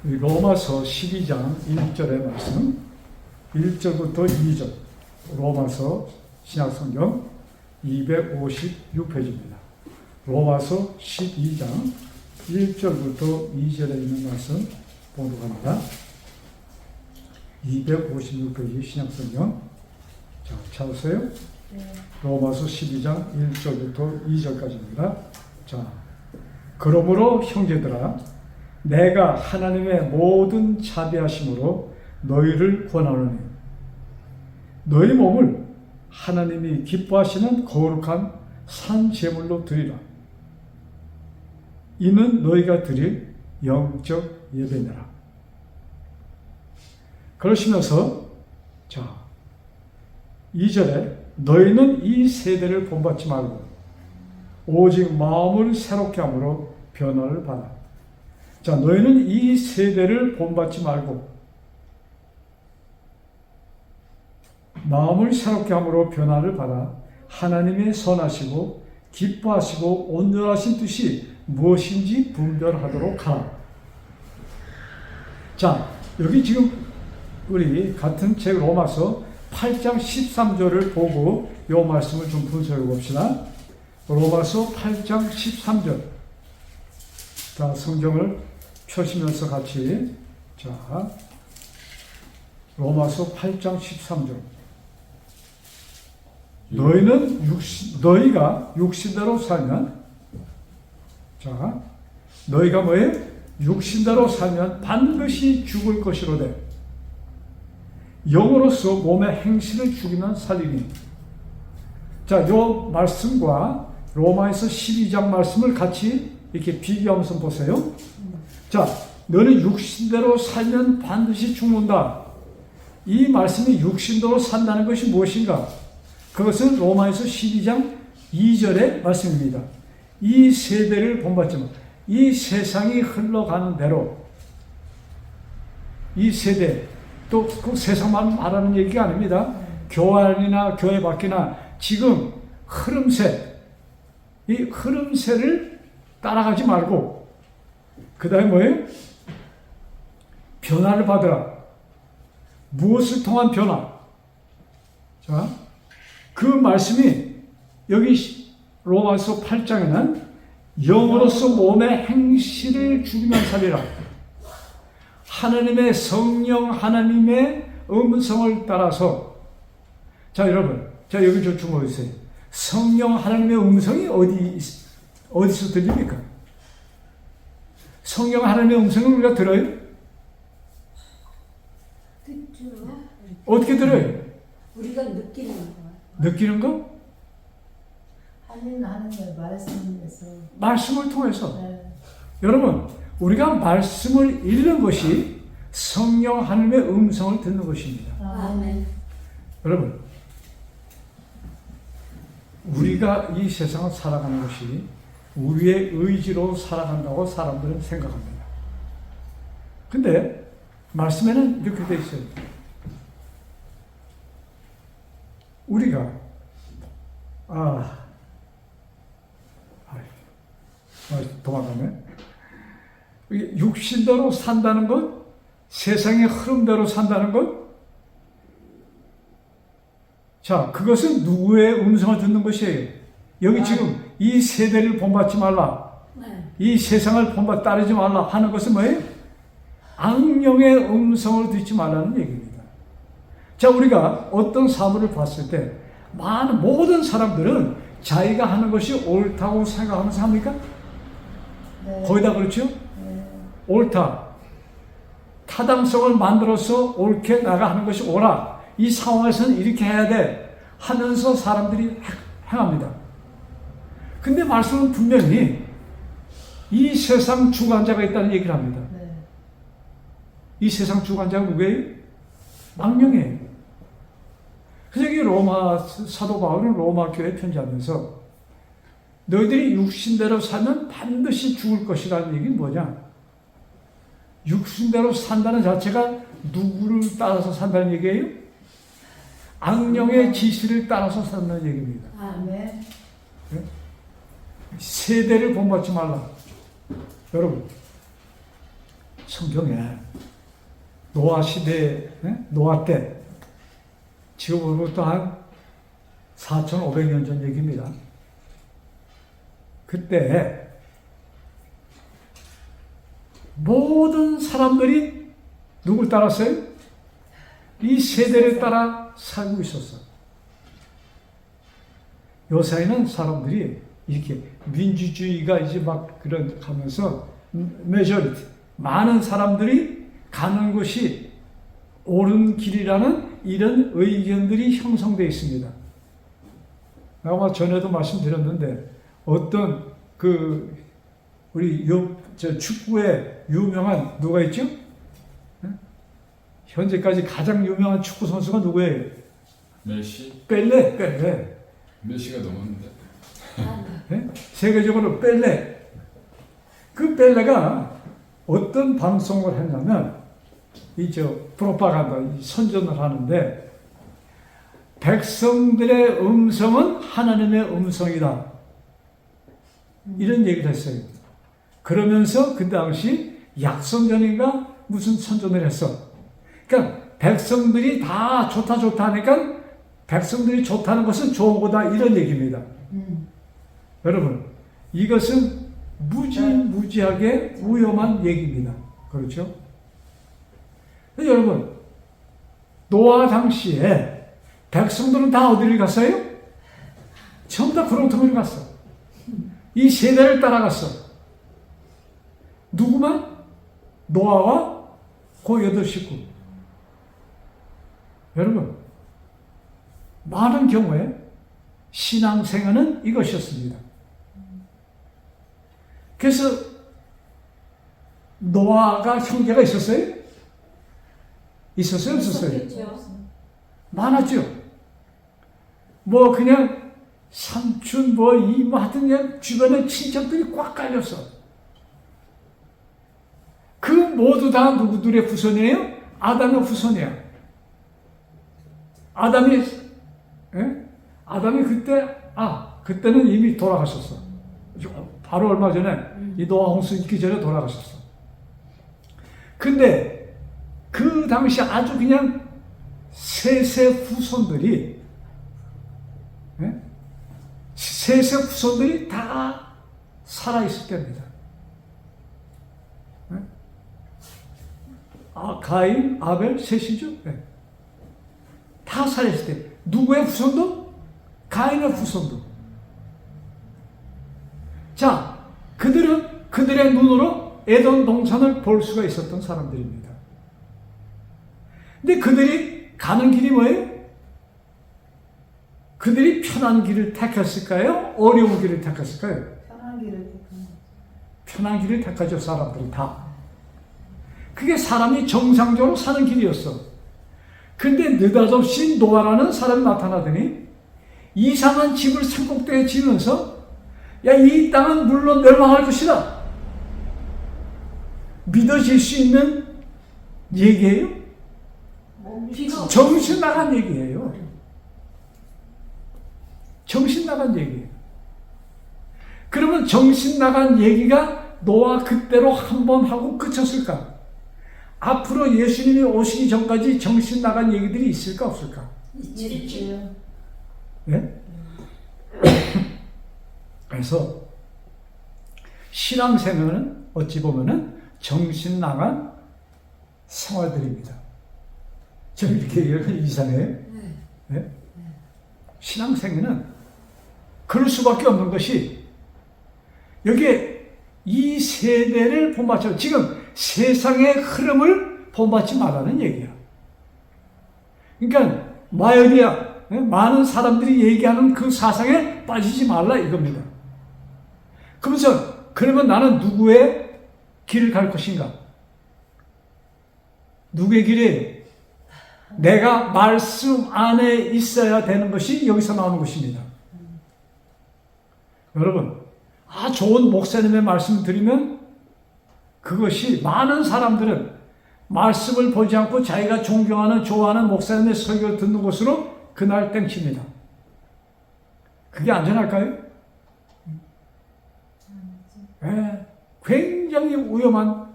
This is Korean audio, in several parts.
로마서 12장 1절의 말씀, 1절부터 2절, 로마서 신약성경 256페이지입니다. 로마서 12장 1절부터 2절에 있는 말씀 보도록 합니다. 256페이지 신약성경. 자, 찾으세요? 네. 로마서 12장 1절부터 2절까지입니다. 자, 그러므로 형제들아, 내가 하나님의 모든 자비하심으로 너희를 권하노니 너희 몸을 하나님이 기뻐하시는 거룩한 산 제물로 드리라. 이는 너희가 드릴 영적 예배니라. 그러시면서 자, 2절에 너희는 이 세대를 본받지 말고 오직 마음을 새롭게 함으로 변화를 받아. 자, 너희는 이 세대를 본받지 말고 마음을 새롭게 함으로 변화를 받아 하나님의 선하시고 기뻐하시고 온전하신 뜻이 무엇인지 분별하도록 하라. 자, 여기 지금 우리 같은 책 로마서 8장 13절을 보고 이 말씀을 좀 분석해 봅시다. 로마서 8장 13절. 자, 성경을 펴시면서 같이. 자, 로마서 8장 13절. 너희가 육신대로 살면, 자, 너희가 뭐예요? 육신대로 살면 반드시 죽을 것이로되 영으로서 몸의 행실을 죽이면 살리니. 자, 요 말씀과 로마에서 12장 말씀을 같이 이렇게 비교하면서 보세요. 자, 너는 육신대로 살면 반드시 죽는다. 이 말씀이 육신대로 산다는 것이 무엇인가? 그것은 로마에서 12장 2절의 말씀입니다. 이 세대를 본받지 마. 이 세상이 흘러가는 대로 이 세대, 또 그 세상만 말하는 얘기가 아닙니다. 교회 안이나 교회 밖이나 지금 흐름세, 이 흐름세를 따라가지 말고 그 다음에 뭐예요? 변화를 받으라. 무엇을 통한 변화? 자, 그 말씀이 여기 로마서 8장에는 영으로서 몸의 행실을 죽이면 살리라. 하나님의 성령, 하나님의 음성을 따라서. 자, 여러분, 자, 여기 좀 주목해주세요. 성령, 하나님의 음성이 어디서 들립니까? 성령, 하나님의 음성을 우리가 들어요? 듣죠. 어떻게 들어요? 우리가 느끼는 거. 느끼는 거? 하나님의 말씀에서. 말씀을 통해서. 네. 여러분, 우리가 말씀을 읽는 것이 성령 하나님의 음성을 듣는 것입니다. 아멘. 여러분, 우리가 이 세상을 살아가는 것이 우리의 의지로 살아간다고 사람들은 생각합니다. 근데 말씀에는 이렇게 되어 있어요. 우리가 도망가네. 육신대로 산다는 것, 세상의 흐름대로 산다는 것, 자, 그것은 누구의 음성을 듣는 것이에요? 여기 지금 이 세대를 본받지 말라, 이 세상을 따르지 말라 하는 것은 뭐예요? 악령의 음성을 듣지 말라는 얘기입니다. 자, 우리가 어떤 사물을 봤을 때 모든 사람들은 자기가 하는 것이 옳다고 생각하면서 합니까? 네. 거의 다 그렇죠? 네. 옳다. 타당성을 만들어서 옳게 나가는 것이 옳아. 이 상황에서는 이렇게 해야 돼 하면서 사람들이 행합니다. 근데 말씀은 분명히 이 세상 주관자가 있다는 얘기를 합니다. 네. 이 세상 주관자가 누구예요? 망령이에요. 그래서 이 로마 사도 바울은 로마 교회에 편지하면서 너희들이 육신대로 살면 반드시 죽을 것이라는 얘기는 뭐냐? 육신대로 산다는 자체가 누구를 따라서 산다는 얘기예요? 악령의 지시를 따라서 산다는 얘기입니다. 아멘. 세대를 본받지 말라. 여러분, 성경에 노아 시대, 노아 때, 지금으로부터 한 4,500년 전 얘기입니다. 그때 모든 사람들이 누굴 따랐어요? 이 세대를 따라 살고 있었어. 요새는 사람들이 이렇게 민주주의가 이제 막 그런 하면서 메저리티 많은 사람들이 가는 것이 옳은 길이라는 이런 의견들이 형성되어 있습니다. 아마 전에도 말씀드렸는데 어떤 우리 축구에 유명한 누가 있죠? 현재까지 가장 유명한 축구 선수가 누구예요? 메시? 펠레. 메시가 넘었는데. 세계적으로 펠레. 그 펠레가 어떤 방송을 했냐면 프로파간다, 선전을 하는데 백성들의 음성은 하나님의 음성이다. 이런 얘기를 했어요. 그러면서 그 당시 약선전인가 무슨 선전을 했어. 그러니까 백성들이 다 좋다 하니까 백성들이 좋다는 것은 좋은 거다 이런 얘기입니다. 여러분 이것은 무지하게 위험한 얘기입니다. 그렇죠? 여러분 노아 당시에 백성들은 다 어디를 갔어요? 전부 다 구렁텅이를 갔어. 이 세대를 따라갔어. 누구만? 노아와 그 8식구. 여러분 많은 경우에 신앙생활은 이것이었습니다. 그래서 노아가 형제가 있었어요? 있었어요? 없었어요? 많았죠. 뭐 그냥 삼촌 이모 하여튼 그냥 주변에 친척들이 꽉 깔렸어. 그 모두 다 누구들의 후손이에요? 아담의 후손이야. 아담이 그때는 이미 돌아가셨어. 바로 얼마 전에 이 노아 홍수 있기 전에 돌아가셨어. 근데 그 당시 아주 그냥 셋의 후손들이 다 살아있을 때입니다. 가인, 아벨, 셋이죠. 다 살아있을 때. 누구의 후손도? 가인의 후손도. 자, 그들은 그들의 눈으로 에덴 동산을 볼 수가 있었던 사람들입니다. 근데 그들이 가는 길이 뭐예요? 그들이 편한 길을 택했을까요? 어려운 길을 택했을까요? 편한 길을 택하죠, 사람들이 다. 그게 사람이 정상적으로 사는 길이었어. 근데 느닷없이 노아라는 사람이 나타나더니 이상한 집을 산꼭대기에 지으면서 이 땅은 물론 멸망할 것이다. 믿어질 수 있는 얘기예요? 정신 나간 얘기예요. 정신 나간 얘기예요. 그러면 정신 나간 얘기가 노아 그때로 한 번 하고 그쳤을까? 앞으로 예수님이 오시기 전까지 정신 나간 얘기들이 있을까 없을까? 있죠. 네? 그래서 신앙생활은 어찌 보면은 정신 나간 생활들입니다. 좀 이렇게 얘기하면 이상해요. 네? 신앙생활은 그럴 수밖에 없는 것이 여기에 이 세대를 본받죠. 지금 세상의 흐름을 본받지 말라는 얘기야. 그러니까 마요리아 많은 사람들이 얘기하는 그 사상에 빠지지 말라 이겁니다. 그러면 나는 누구의 길을 갈 것인가? 누구의 길이에요? 내가 말씀 안에 있어야 되는 것이 여기서 나오는 것입니다. 여러분, 좋은 목사님의 말씀을 드리면 그것이 많은 사람들은 말씀을 보지 않고 자기가 존경하는 좋아하는 목사님의 설교를 듣는 것으로 그날 땡칩니다. 그게 안전할까요? 굉장히 위험한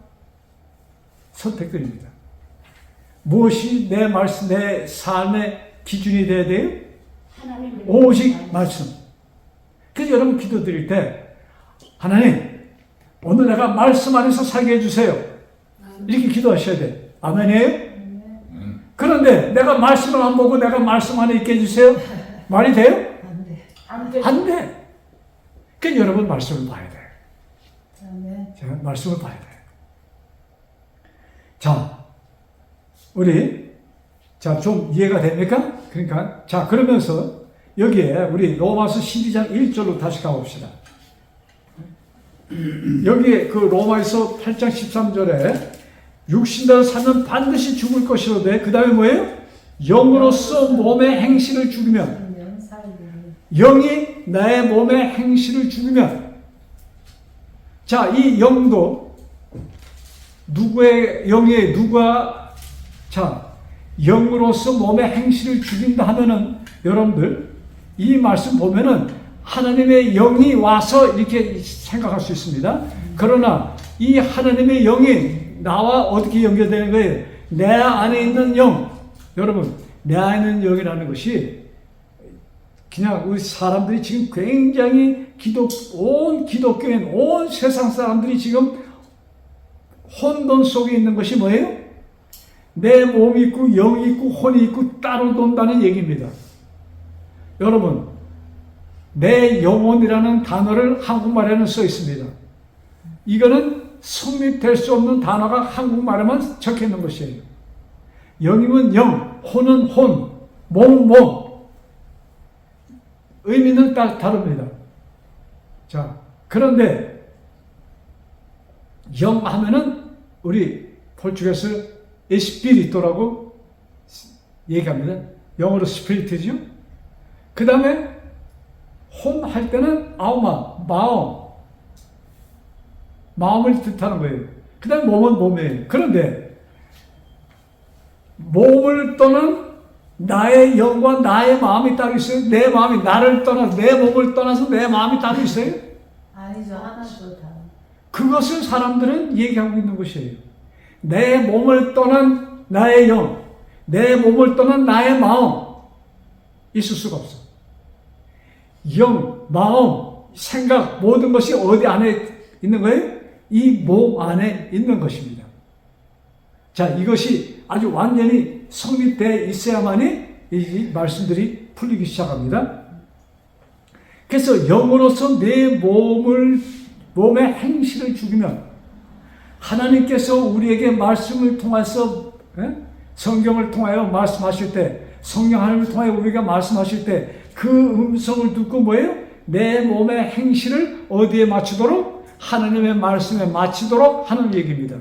선택들입니다. 무엇이 내 말씀, 내 삶의 기준이 돼야 돼요? 하나님 오직 말씀. 그래서 여러분 기도 드릴 때 하나님 오늘 내가 말씀 안에서 살게 해주세요. 이렇게 기도하셔야 돼. 아멘이에요? 그런데 내가 말씀을 안 보고 내가 말씀 안에 있게 해주세요. 말이 돼요? 안 돼. 안 돼. 그러니까 여러분 말씀을 봐야 돼. 아멘. 제가 말씀을 봐야 돼. 자, 우리 좀 이해가 됩니까? 그러니까 그러면서 여기에 우리 로마서 12장 1절로 다시 가봅시다. 여기에 그 로마에서 8장 13절에 육신대로 살면 반드시 죽을 것이로되 그 다음에 뭐예요? 영으로서 몸의 행실을 죽이면 그러면 살리니. 영이 나의 몸의 행실을 죽이면 자, 이 영도 누구의 영이 누가 영으로서 몸의 행실을 죽인다 하면은 여러분들 이 말씀 보면은 하나님의 영이 와서 이렇게 생각할 수 있습니다. 그러나 이 하나님의 영이 나와 어떻게 연결되는 거예요? 내 안에 있는 영. 여러분, 내 안에 있는 영이라는 것이 그냥 우리 사람들이 지금 굉장히 온 기독교인, 온 세상 사람들이 지금 혼돈 속에 있는 것이 뭐예요? 내 몸이 있고 영이 있고 혼이 있고 따로 논다는 얘기입니다. 여러분, 내 영혼이라는 단어를 한국말에는 써 있습니다. 이거는 성립될 수 없는 단어가 한국말에만 적혀 있는 것이에요. 영이면 영, 혼은 혼, 몸. 의미는 딱 다릅니다. 자, 그런데 영 하면은 우리 포르투갈에서 에스피리토라고 얘기합니다. 영어로 스피리트죠. 그 다음에 혼 할 때는 아우마, 마음을 뜻하는 거예요. 그 다음에 몸은 몸이에요. 그런데 몸을 떠난 나의 영과 나의 마음이 따로 있어요? 내 마음이 나를 떠나서 내 몸을 떠나서 내 마음이 따로 있어요? 아니죠. 하나도 다. 그것을 사람들은 얘기하고 있는 것이에요. 내 몸을 떠난 나의 영, 내 몸을 떠난 나의 마음 있을 수가 없어. 영, 마음, 생각 모든 것이 어디 안에 있는 거예요? 이 몸 안에 있는 것입니다. 자, 이것이 아주 완전히 성립되어 있어야만이 이 말씀들이 풀리기 시작합니다. 그래서 영으로서 내 몸의 행실을 죽이면 하나님께서 우리에게 말씀을 통해서 성경을 통하여 말씀하실 때 성령 하나님을 통하여 우리가 말씀하실 때 그 음성을 듣고 뭐예요? 내 몸의 행실을 어디에 맞추도록? 하나님의 말씀에 맞추도록 하는 얘기입니다.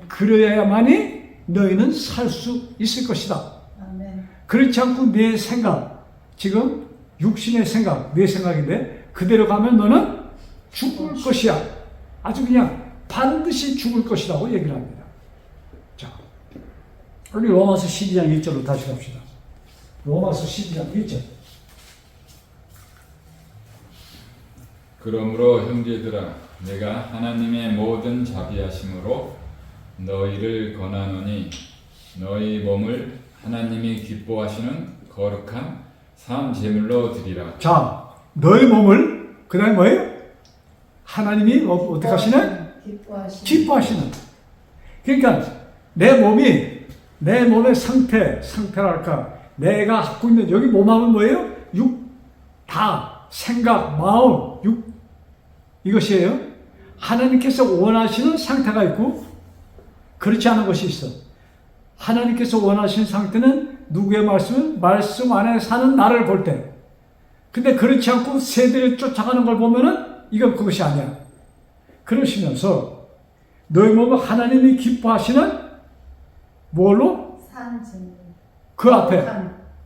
그래야만이 너희는 살 수 있을 것이다. 아멘. 그렇지 않고 내 생각, 지금 육신의 생각, 내 생각인데 그대로 가면 너는 죽을 것이야. 아주 그냥 반드시 죽을 것이라고 얘기를 합니다. 자, 우리 로마서 12장 1절로 다시 갑시다. 로마서 12장 1절. 그러므로 형제들아 내가 하나님의 모든 자비하심으로 너희를 권하노니 너희 몸을 하나님이 기뻐하시는 거룩한 산 제물로 드리라. 자, 너희 몸을 그 다음에 뭐예요? 하나님이 어떻게 하시나? 기뻐하시는. 그러니까 내 몸의 상태랄까, 내가 갖고 있는 여기 몸하면 뭐예요? 생각, 마음, 이것이에요. 하나님께서 원하시는 상태가 있고 그렇지 않은 것이 있어. 하나님께서 원하시는 상태는 누구의 말씀 안에 사는 나를 볼 때. 근데 그렇지 않고 세대를 쫓아가는 걸 보면은 이건 그것이 아니야. 그러시면서 너희 몸은 하나님이 기뻐하시는 뭘로? 그 앞에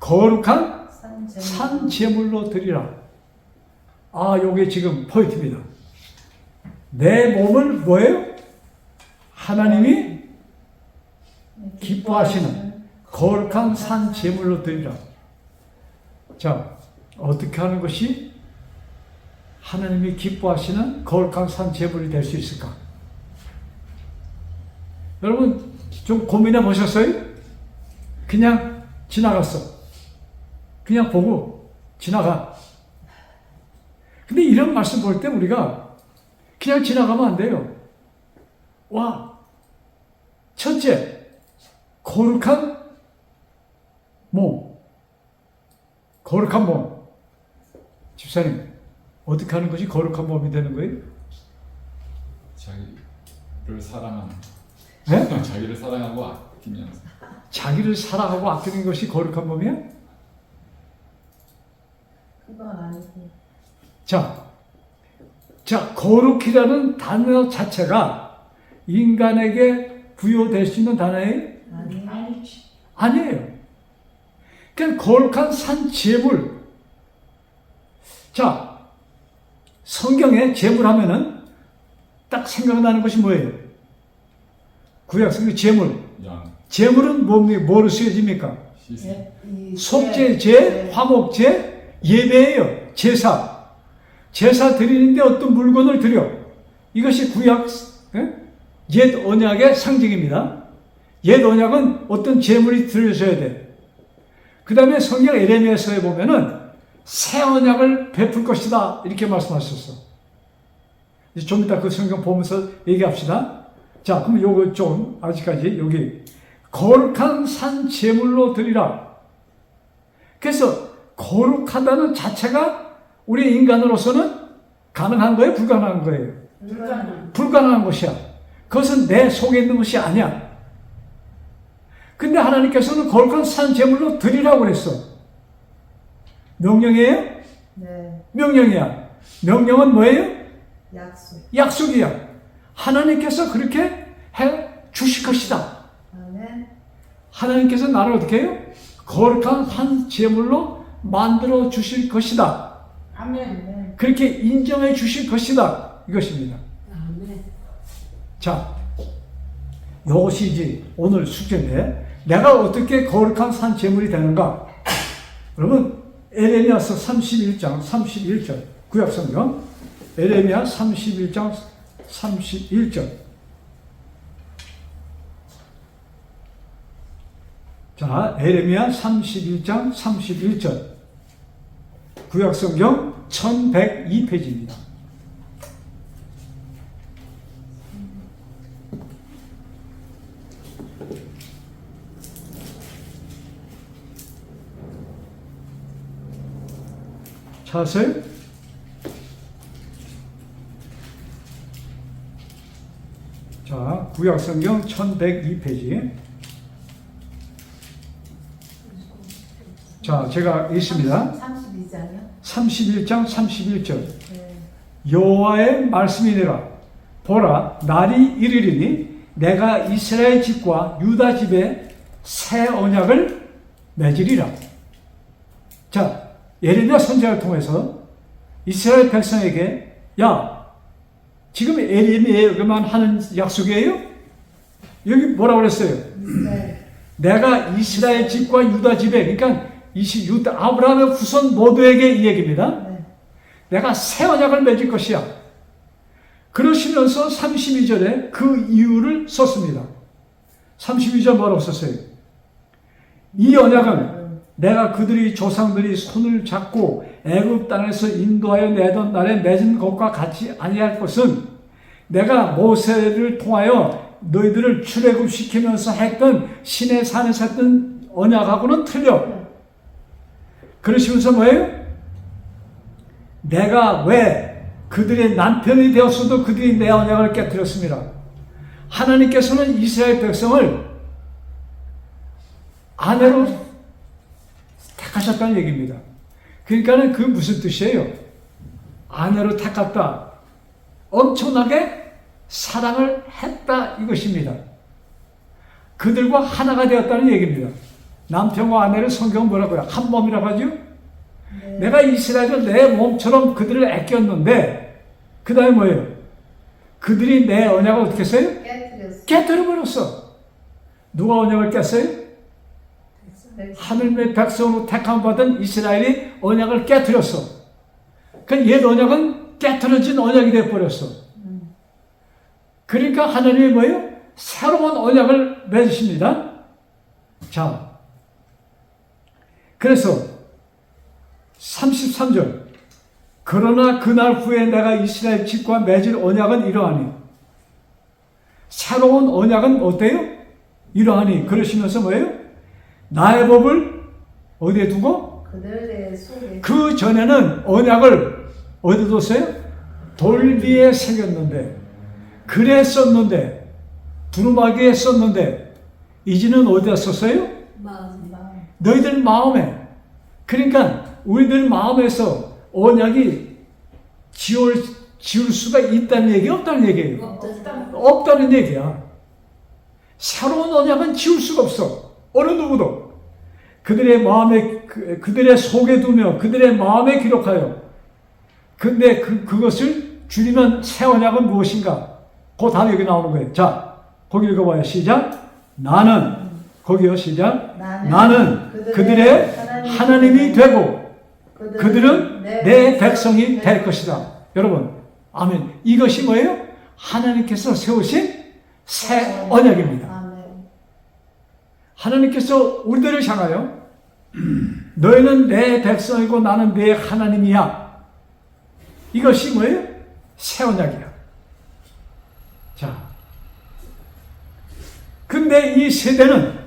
거룩한 산 제물로 드리라. 아, 요게 지금 포인트입니다. 내 몸을 뭐예요? 하나님이 기뻐하시는 거룩한 산 제물로 드리라. 자, 어떻게 하는 것이 하나님이 기뻐하시는 거룩한 산 제물이 될 수 있을까? 여러분, 좀 고민해 보셨어요? 그냥 지나갔어. 그냥 보고 지나가. 근데 이런 말씀 볼 때 우리가 그냥 지나가면 안 돼요. 와, 첫째, 거룩한 몸. 거룩한 몸. 집사님, 어떻게 하는 것이 거룩한 몸이 되는 거예요? 자기를 사랑하는. 네? 자기를 사랑하고 아끼면서. 자기를 사랑하고 아끼는 것이 거룩한 몸이야? 그건 아니고. 자, 거룩이라는 단어 자체가 인간에게 부여될 수 있는 단어예요? 아니지. 아니에요. 그냥 거룩한 산 제물. 자, 성경에 제물하면은 딱 생각나는 것이 뭐예요? 구약 성경 제물. 양, 제물은 뭐로 쓰여집니까? 희생. 속죄제, 화목제, 예배예요. 제사. 제사 드리는데 어떤 물건을 드려. 이것이 구약 옛 언약의 상징입니다. 옛 언약은 어떤 제물이 들어져야 돼. 그 다음에 성경 에레미야서에 보면은 새 언약을 베풀 것이다 이렇게 말씀하셨어. 이제 좀 이따 그 성경 보면서 얘기합시다. 자, 그럼 요거 좀 아직까지 여기 거룩한 산 제물로 드리라. 그래서 거룩하다는 자체가 우리 인간으로서는 가능한 거예요? 불가능한 거예요? 불가능한 것이야. 그것은 내 속에 있는 것이 아니야. 근데 하나님께서는 거룩한 산 제물로 드리라고 그랬어. 명령이에요? 네. 명령이야. 명령은 뭐예요? 약속. 약속이야. 하나님께서 그렇게 해 주실 것이다. 아멘. 하나님께서 나를 어떻게 해요? 거룩한 한 제물로 만들어 주실 것이다. 아멘. 그렇게 인정해 주실 것이다. 이것입니다. 아멘. 자, 이것이 이제 오늘 숙제인데 내가 어떻게 거룩한 산 제물이 되는가? 여러분 에레미야서 31장 31절 구약성경 에레미야 31장 31절. 자, 에레미야 31장 31절 구약성경 1102페이지입니다. 찾았어요? 자, 구약성경 1102페이지. 자, 제가 읽습니다. 32장이요? 31장 31절. 네. 여호와의 말씀이니라. 보라, 날이 이르리니 내가 이스라엘 집과 유다 집에 새 언약을 맺으리라. 자, 예레미야 선지자를 통해서 이스라엘 백성에게 야, 지금 에레미야만 하는 약속이에요? 여기 뭐라고 그랬어요? 네. 내가 이스라엘 집과 유다 집에, 그러니까 유다 아브라함의 후손 모두에게 이 얘기입니다. 네. 내가 새 언약을 맺을 것이야. 그러시면서 32절에 그 이유를 썼습니다. 32절 뭐라고 썼어요? 이 언약은 내가 그들이 조상들이 손을 잡고 애굽 땅에서 인도하여 내던 날에 맺은 것과 같이 아니할 것은 내가 모세를 통하여 너희들을 출애굽시키면서 했던 시내 산에서 했던 언약하고는 틀려. 그러시면서 뭐예요? 내가 왜 그들의 남편이 되었어도 그들이 내 언약을 깨뜨렸습니다. 하나님께서는 이스라엘 백성을 아내로 택하셨다는 얘기입니다. 그러니까는 그 무슨 뜻이에요? 아내로 택했다. 엄청나게 사랑을 했다 이것입니다. 그들과 하나가 되었다는 얘기입니다. 남편과 아내를 성경은 뭐라고 해요? 한 몸이라고 하죠? 네. 내가 이스라엘을 내 몸처럼 그들을 아꼈는데 그 다음에 뭐예요? 그들이 내 언약을 어떻게 했어요? 깨뜨렸어. 깨뜨려버렸어. 누가 언약을 깼어요? 하늘의 백성으로 택함 받은 이스라엘이 언약을 깨뜨렸어. 그 옛 언약은 깨뜨려진 언약이 되어버렸어. 그러니까 하나님이 뭐예요? 새로운 언약을 맺으십니다. 자, 그래서 33절 그러나 그날 후에 내가 이스라엘 집과 맺을 언약은 이러하니 새로운 언약은 어때요? 이러하니 그러시면서 뭐예요? 나의 법을 어디에 두고? 그들의 속에 그 전에는 언약을 어디 뒀어요? 돌 위에 새겼는데 글에 썼는데 두루마기에 썼는데 이제는 어디다 썼어요? 마음 너희들 마음에. 그러니까 우리들 마음에서 언약이 지울 수가 있다는 얘기 없다는 얘기예요. 없다는 얘기야. 새로운 언약은 지울 수가 없어. 어느 누구도. 그들의 마음에 그들의 속에 두며 그들의 마음에 기록하여. 근데 그것을 줄이면 새 언약은 무엇인가? 그 답이 여기 나오는 거예요. 자, 거기 읽어봐요. 시작. 나는 거기요. 시작. 나는 그들의 하나님이 되고 그들은 내 백성이 될 것이다. 여러분, 아멘. 이것이 뭐예요? 하나님께서 세우신 새 언약입니다. 아멘. 하나님께서 우리들을 향하여 너희는 내 백성이고 나는 내 하나님이야. 이것이 뭐예요? 새 언약이야. 자, 근데 이 세대는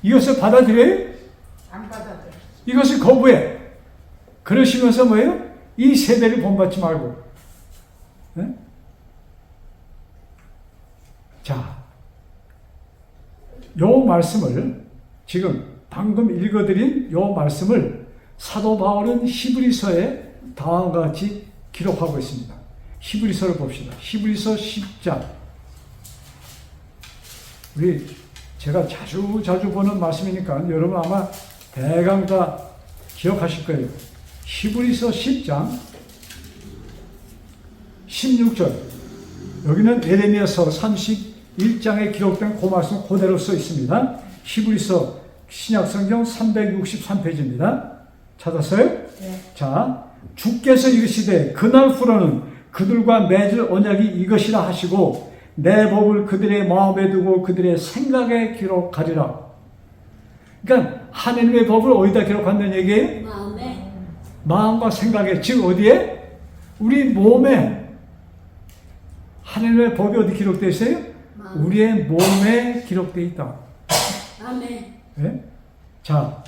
이것을 받아들여요? 안 받아들여. 이것을 거부해. 그러시면서 뭐예요? 이 세대를 본받지 말고. 네? 자, 요 말씀을 지금 방금 읽어드린 요 말씀을 사도 바울은 히브리서에 다음과 같이 기록하고 있습니다. 히브리서를 봅시다. 히브리서 10장. 제가 자주 보는 말씀이니까 여러분 아마 대강 다 기억하실 거예요. 히브리서 10장 16절. 여기는 예레미야서 31장에 기록된 그 말씀 그대로 써 있습니다. 히브리서 신약성경 363페이지입니다. 찾았어요? 네. 자, 주께서 이르시되 그날 후로는 그들과 맺을 언약이 이것이라 하시고 내 법을 그들의 마음에 두고 그들의 생각에 기록하리라. 그러니까 하나님의 법을 어디다 기록한다는 얘기예요? 마음에. 마음과 생각에, 즉 어디에? 우리 몸에. 하나님의 법이 어디 기록되어 있어요? 우리의 몸에 기록되어 있다. 아멘. 네? 자,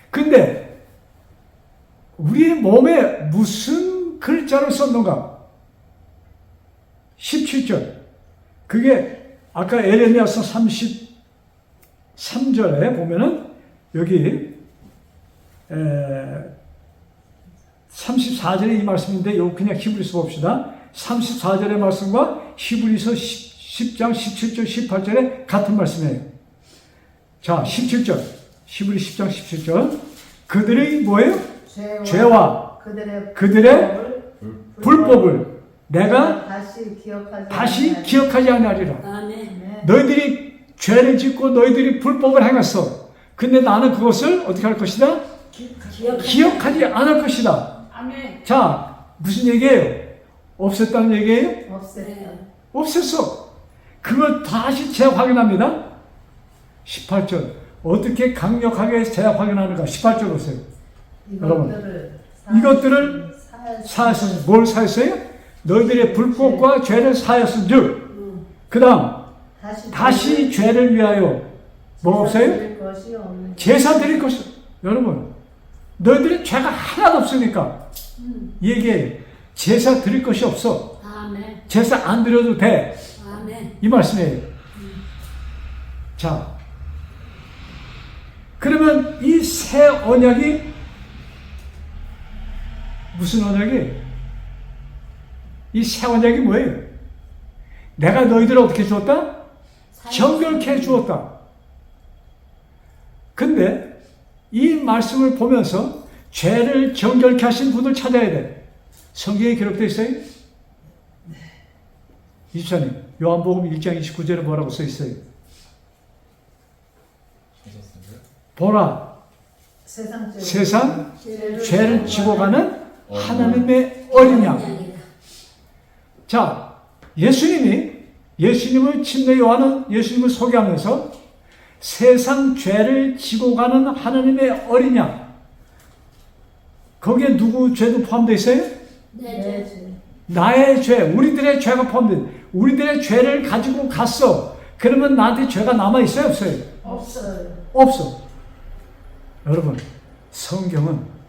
근데 우리의 몸에 무슨 글자를 썼는가? 17절. 그게 아까 에레미야서 33절에 보면은 여기 34절에 이 말씀인데 요 그냥 히브리서 봅시다. 34절의 말씀과 히브리서 10장 17절 18절에 같은 말씀이에요. 자, 17절. 히브리 10장 17절. 그들의 뭐예요? 죄와 그들의 불법을 내가 다시 기억하지 아니하리라. 아멘. 너희들이 죄를 짓고 너희들이 불법을 행했어. 근데 나는 그것을 어떻게 할 것이다? 기억하지 않을 것이다. 아멘. 자, 무슨 얘기예요? 없앴다는 얘기예요? 없앴어. 그걸 다시 재확인합니다. 18절. 어떻게 강력하게 재확인하는가? 18절 보세요. 여러분, 이것들을 사했으니 뭘 사했어요? 너희들의 불법과 죄를 사했은즉 그 다음 다시 죄를 위하여 뭐 없어요? 제사 드릴 것이. 여러분, 너희들이 죄가 하나도 없으니까 얘기해. 제사 드릴 것이 없어. 아멘. 제사 안 드려도 돼. 아멘. 이 말씀이에요. 자, 그러면 이 새 언약이 무슨 언약이에요? 이 새 언약이 뭐예요? 내가 너희들을 어떻게 주었다? 정결케 해 주었다. 근데 이 말씀을 보면서 죄를 정결케 하신 분을 찾아야 돼. 성경에 기록되어 있어요? 24님, 요한복음 1장 29절에 뭐라고 써 있어요? 보라, 세상 죄를 지고 가는 하나님의 어린 양. 자, 예수님이 예수님을 침례 요한은 예수님을 소개하면서 세상 죄를 지고 가는 하나님의 어린 양, 거기에 누구 죄도 포함되어 있어요? 네. 나의 죄, 우리들의 죄가 포함된, 우리들의 죄를 가지고 갔어. 그러면 나한테 죄가 남아있어요? 없어요? 없어요. 없어. 여러분, 성경은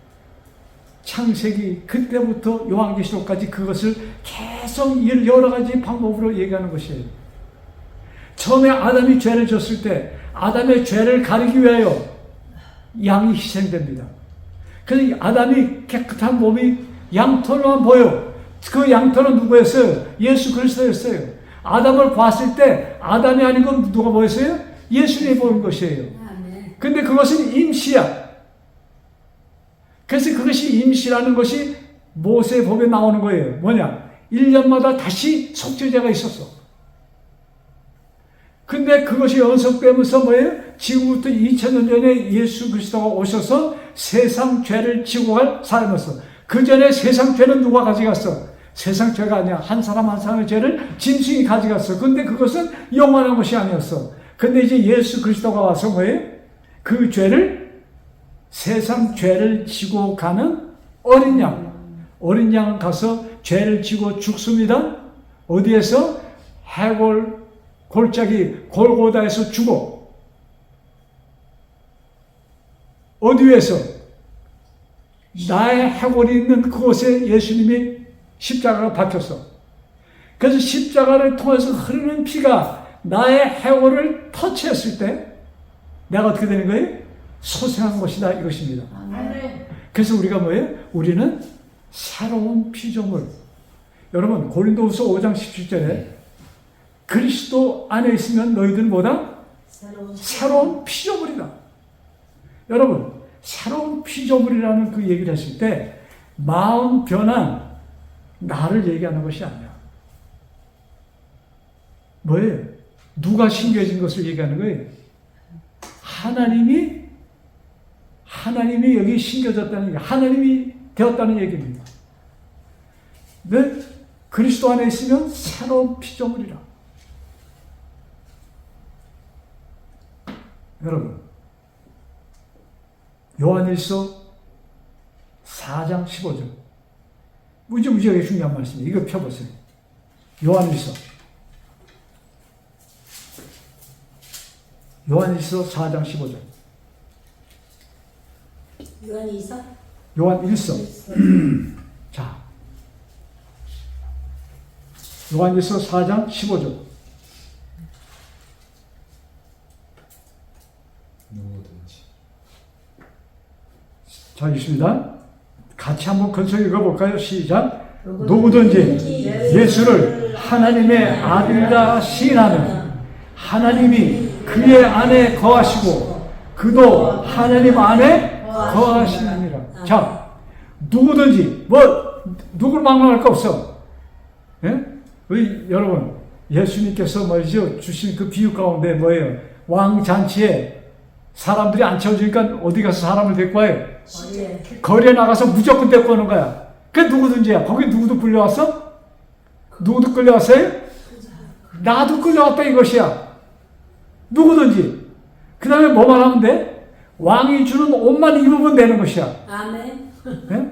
창세기 그때부터 요한계시록까지 그것을 계속 여러 가지 방법으로 얘기하는 것이에요. 처음에 아담이 죄를 졌을 때 아담의 죄를 가리기 위하여 양이 희생됩니다. 그래서 아담이 깨끗한 몸이 양털만 보여. 그 양털은 누구였어요? 예수 그리스도였어요. 아담을 봤을 때 아담이 아니고 누가 보였어요? 예수님이 보인 것이에요. 아멘. 근데 그것은 임시야. 그래서 그것이 임시라는 것이 모세법에 나오는 거예요. 뭐냐? 1년마다 다시 속죄제가 있었어. 근데 그것이 연속되면서 뭐예요? 지금부터 2000년 전에 예수 그리스도가 오셔서 세상 죄를 지고 갈 삶이었어. 그 전에 세상 죄는 누가 가져갔어? 세상 죄가 아니야. 한 사람 한 사람의 죄를 짐승이 가져갔어. 근데 그것은 영원한 것이 아니었어. 근데 이제 예수 그리스도가 와서 뭐예요? 그 죄를, 세상 죄를 지고 가는 어린 양. 어린 양은 가서 죄를 지고 죽습니다. 어디에서? 해골, 골짜기, 골고다에서 죽어. 어디 위에서? 나의 해골이 있는 그곳에 예수님이 십자가가 박혔어. 그래서 십자가를 통해서 흐르는 피가 나의 해골을 터치했을 때 내가 어떻게 되는 거예요? 소생한 것이다 이것입니다. 아멘. 그래서 우리가 뭐예요? 우리는 새로운 피조물. 여러분 고린도후서 5장 17절에 그리스도 안에 있으면 너희들 뭐다? 새로운 피조물이다. 여러분 새로운 피조물이라는 그 얘기를 했을 때 마음 변한 나를 얘기하는 것이 아니야. 뭐예요? 누가 신겨진 것을 얘기하는 거예요? 하나님이 여기 신겨졌다는 얘기, 하나님이 되었다는 얘기입니다. 네? 그리스도 안에 있으면 새로운 피조물이라. 여러분, 요한일서 4장 15절. 무지무지하게 중요한 말씀이에요. 이거 펴보세요. 요한일서 4장 15절. 요한일서. 자, 요한일서 4장 15절. 누구든지. 자, 있습니다. 같이 한번 건성 읽어볼까요? 시작. 누구든지 예수를 하나님의 아들이라 시인하면 하나님이 그의 안에 거하시고 그도 하나님 안에 거하시느니라. 자, 누구든지 누굴 막론할 거 없어. 예? 여러분 예수님께서 뭐죠? 주신 그 비유 가운데 뭐예요? 왕잔치에 사람들이 안 채워주니까 어디 가서 사람을 데리고 와요? 거리에 나가서 무조건 데리고 오는 거야. 그 누구든지야. 거기 누구도 끌려왔어? 누구도 끌려왔어요? 나도 끌려왔다 이것이야. 누구든지. 그 다음에 뭐만 하면 돼? 왕이 주는 옷만 입으면 되는 것이야. 아멘. 네?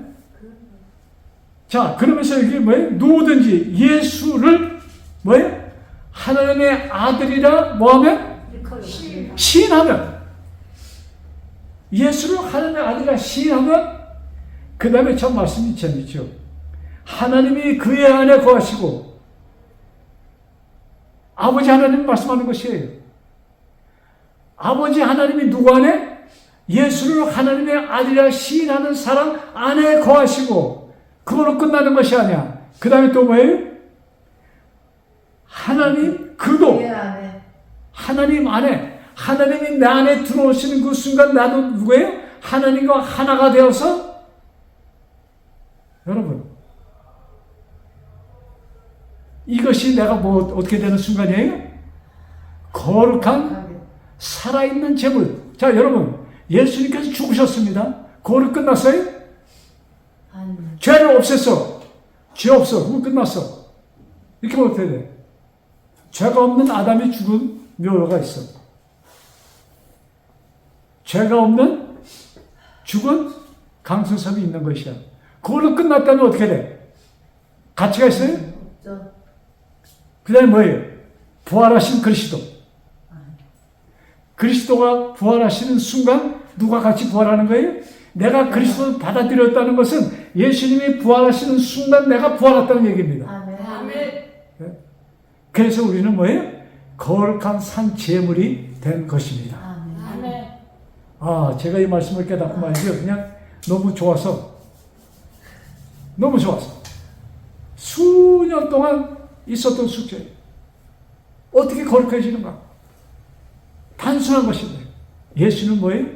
자, 그러면서 여기 뭐예요? 누구든지 예수를 뭐예요? 하나님의 아들이라 뭐하면? 시인하면. 예수를 하나님의 아들이라 시인하면 그 다음에 참 말씀이 재밌죠. 하나님이 그의 안에 거하시고 아버지 하나님 말씀하는 것이에요. 아버지 하나님이 누구 안에? 예수를 하나님의 아들이라 시인하는 사람 안에 거하시고 그걸로 끝나는 것이 아니야. 그 다음에 또 뭐예요? 하나님 그도 하나님 안에 하나님이 내 안에 들어오시는 그 순간 나도 누구예요? 하나님과 하나가 되어서 여러분 이것이 내가 뭐 어떻게 되는 순간이에요? 거룩한 살아있는 제물. 자 여러분 예수님께서 죽으셨습니다. 거룩 끝났어요? 죄를 없앴어. 죄 없어. 그럼 끝났어. 이렇게 보면 어떻게 돼? 죄가 없는 아담이 죽은 묘가 있어. 죄가 없는 죽은 강선섭이 있는 것이야. 그걸로 끝났다면 어떻게 돼? 가치가 있어요? 없죠. 그 다음에 뭐예요? 부활하신 그리스도. 그리스도가 부활하시는 순간 누가 같이 부활하는 거예요? 내가 그리스도를 받아들였다는 것은 예수님이 부활하시는 순간 내가 부활했다는 얘기입니다. 아멘. 아멘. 그래서 우리는 뭐예요? 거룩한 산 제물이 된 것입니다. 아멘. 아멘. 아, 제가 이 말씀을 깨닫고 말이죠. 그냥 너무 좋아서 수년 동안 있었던 숙제예요. 어떻게 거룩해지는가? 단순한 것인데 예수는 뭐예요?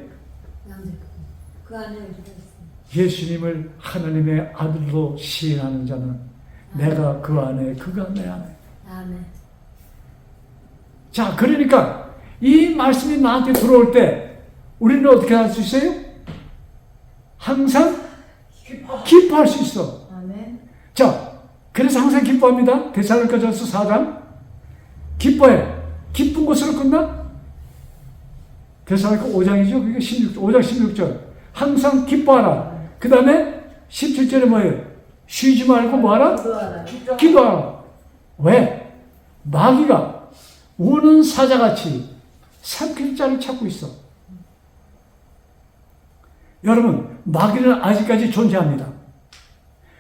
그 안에 우리가 있습니다. 예수님을 하나님의 아들로 시인하는 자는 내가 그 안에 그가 내 안에. 아멘. 자, 그러니까 이 말씀이 나한테 들어올 때 우리는 어떻게 할 수 있어요? 항상 기뻐할 수 있어. 아멘. 자, 그래서 항상 기뻐합니다. 데살로니가전서 4장. 기뻐해. 기쁜 것으로 끝나? 데살로니가 5장이죠. 그게 5장 16절. 항상 기뻐하라. 그 다음에 17절에 뭐예요? 쉬지 말고 뭐하라? 기도하라. 기도하라. 왜? 마귀가 우는 사자같이 삼킬 자를 찾고 있어. 여러분, 마귀는 아직까지 존재합니다.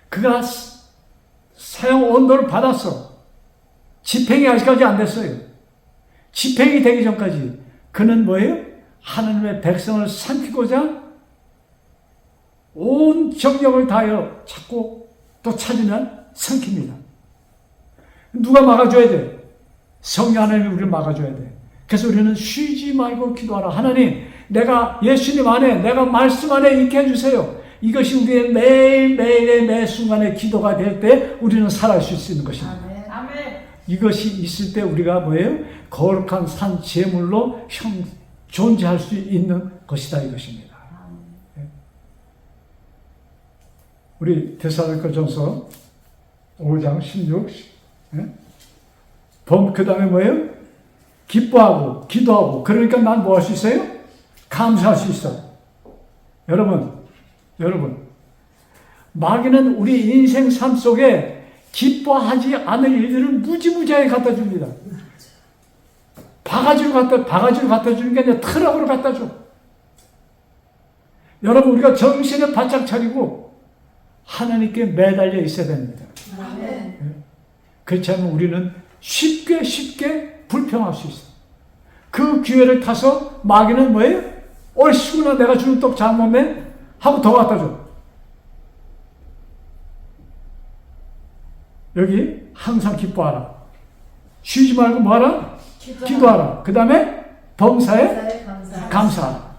그가 사형 언도를 받았어. 집행이 아직까지 안 됐어요. 집행이 되기 전까지 그는 뭐예요? 하나님의 백성을 삼키고자 온 정력을 다하여 찾고 또 찾으면 삼킵니다. 누가 막아줘야 돼? 성령 하나님이 우리를 막아줘야 돼. 그래서 우리는 쉬지 말고 기도하라. 하나님, 내가 예수님 안에, 내가 말씀 안에 있게 해주세요. 이것이 우리의 매일매일의 매 순간의 기도가 될 때 우리는 살아갈 수 있는 것입니다. 아멘. 아멘. 이것이 있을 때 우리가 뭐예요? 거룩한 산 제물로 존재할 수 있는 것이다 이것입니다. 우리 데살로니가전서 5장 16. 그 다음에 뭐예요? 기뻐하고 기도하고. 그러니까 난 뭐 할 수 있어요? 감사할 수 있어. 여러분, 마귀는 우리 인생 삶 속에 기뻐하지 않을 일들을 무지무지하게 갖다 줍니다. 바가지로 갖다 주는 게 아니라 트럭으로 갖다 줘. 여러분, 우리가 정신을 바짝 차리고 하나님께 매달려 있어야 됩니다. 아멘. 그렇지 않으면 우리는 쉽게 불평할 수 있어. 그 기회를 타서 마귀는 뭐예요? 얼씨구나 내가 주는 떡 잘 먹네? 하고 더 갖다 줘. 여기 항상 기뻐하라. 쉬지 말고 뭐하라? 기도하라. 그 다음에 범사에 감사하라.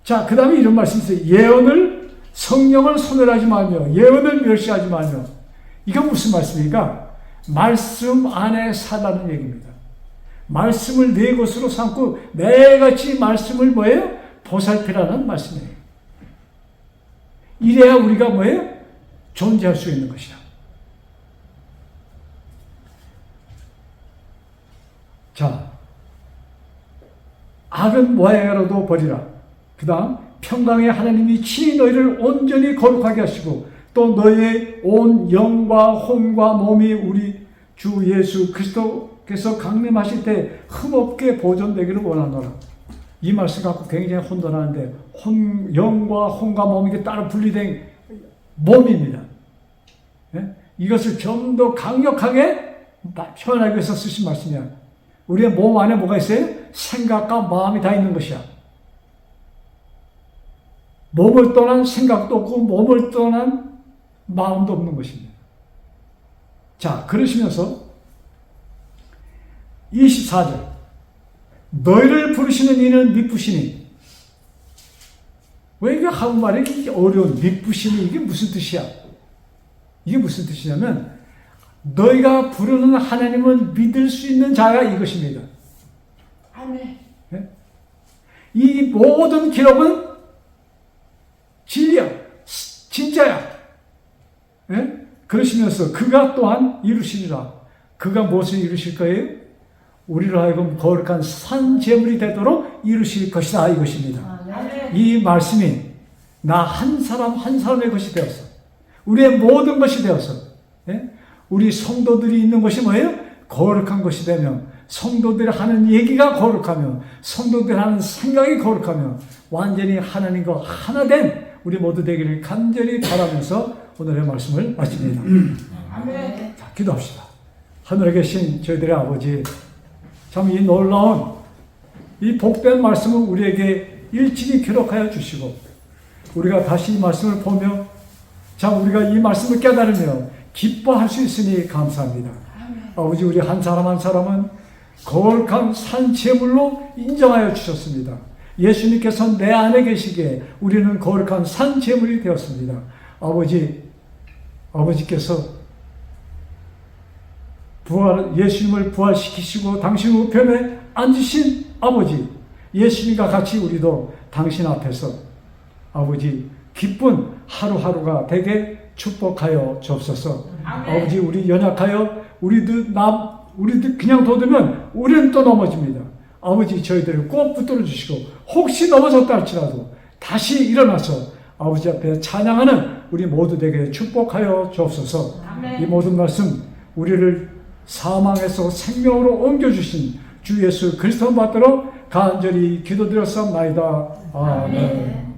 자, 그 다음에 이런 말씀이 있어요. 성령을 소멸하지 말며 예언을 멸시하지 말며. 이건 무슨 말씀입니까? 말씀 안에 살라는 얘기입니다. 말씀을 내 것으로 삼고 매같이 말씀을 뭐예요? 보살피라는 말씀이에요. 이래야 우리가 뭐예요? 존재할 수 있는 것이야. 자, 악은 뭐하여라도 버리라. 그 다음 평강의 하나님이 친히 너희를 온전히 거룩하게 하시고 또 너희의 온 영과 혼과 몸이 우리 주 예수 그리스도께서 강림하실 때 흠없게 보존되기를 원하노라. 이 말씀 갖고 굉장히 혼돈하는데 영과 혼과 몸이 이게 따로 분리된 몸입니다. 예? 이것을 좀 더 강력하게 표현하기 위해서 쓰신 말씀이야. 우리의 몸 안에 뭐가 있어요? 생각과 마음이 다 있는 것이야. 몸을 떠난 생각도 없고 몸을 떠난 마음도 없는 것입니다. 자, 그러시면서 24절 너희를 부르시는 이는 미쁘시니. 왜 이게 한국말이 이렇게 어려운 미쁘시니 이게 무슨 뜻이야? 이게 무슨 뜻이냐면 너희가 부르는 하나님은 믿을 수 있는 자야 이것입니다. 아멘. 이 모든 기록은 진리야. 진짜야. 예? 그러시면서 그가 또한 이루시리라. 그가 무엇을 이루실 거예요? 우리로 하여금 거룩한 산 제물이 되도록 이루실 것이다 이것입니다. 아멘. 이 말씀이 나 한 사람 한 사람의 것이 되었어. 우리의 모든 것이 되었어. 예? 우리 성도들이 있는 것이 뭐예요? 거룩한 것이 되면 성도들이 하는 얘기가 거룩하며 성도들이 하는 생각이 거룩하며 완전히 하나님과 하나 된 우리 모두 되기를 간절히 바라면서 오늘의 말씀을 마칩니다. 아멘. 자, 기도합시다. 하늘에 계신 저희들의 아버지, 참 이 놀라운 이 복된 말씀을 우리에게 일찍이 기록하여 주시고 우리가 다시 이 말씀을 보며 참 우리가 이 말씀을 깨달으며 기뻐할 수 있으니 감사합니다. 아버지, 우리 한 사람 한 사람은 거룩한 산 제물로 인정하여 주셨습니다. 예수님께서 내 안에 계시기에 우리는 거룩한 산 제물이 되었습니다. 아버지께서 예수님을 부활시키시고 당신 우편에 앉으신 아버지, 예수님과 같이 우리도 당신 앞에서 아버지 기쁜 하루하루가 되게 축복하여 주옵소서. 아버지, 우리 연약하여 우리도 그냥 둬두면 우리는 또 넘어집니다. 아버지, 저희들을 꼭 붙들어 주시고 혹시 넘어졌다 할지라도 다시 일어나서 아버지 앞에 찬양하는 우리 모두 되게 축복하여 주옵소서. 이 모든 말씀 우리를 사망에서 생명으로 옮겨주신 주 예수 그리스도 받들어 간절히 기도드렸사옵나이다. 아멘.